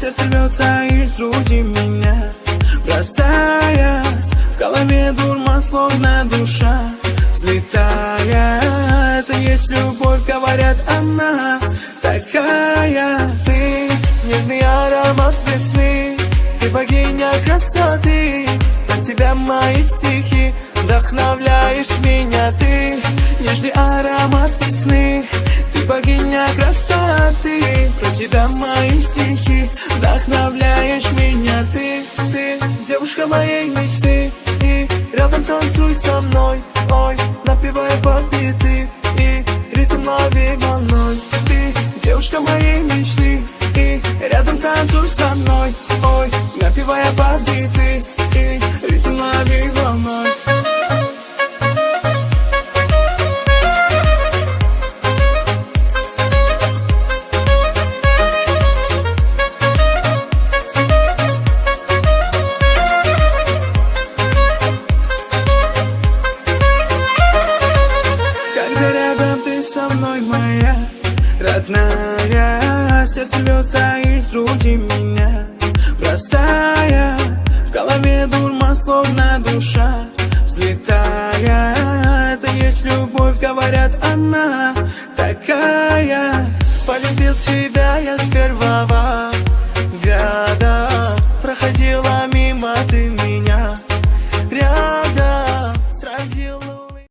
сердце рвется из груди меня, бросая в голове дурман, словно душа взлетая. Это есть любовь, говорят, она такая. Ты нежный аромат весны, ты богиня красоты. Про тебя мои стихи, вдохновляешь меня. Ты нежный аромат весны, ты богиня красоты. Про тебя мои стихи, вдохновляешь меня. Ты девушка моей мечты, и рядом танцуй со мной. Ой, напевая под биты, и ритм лови волной. Ты девушка моей мечты, и рядом танцуй со мной. Ой, напевая под биты, и ритм лови волной. Со мной моя родная, сердце рвется из груди меня, бросая в голове дурман, словно душа взлетая. Это есть любовь, говорят, она такая. Полюбил тебя я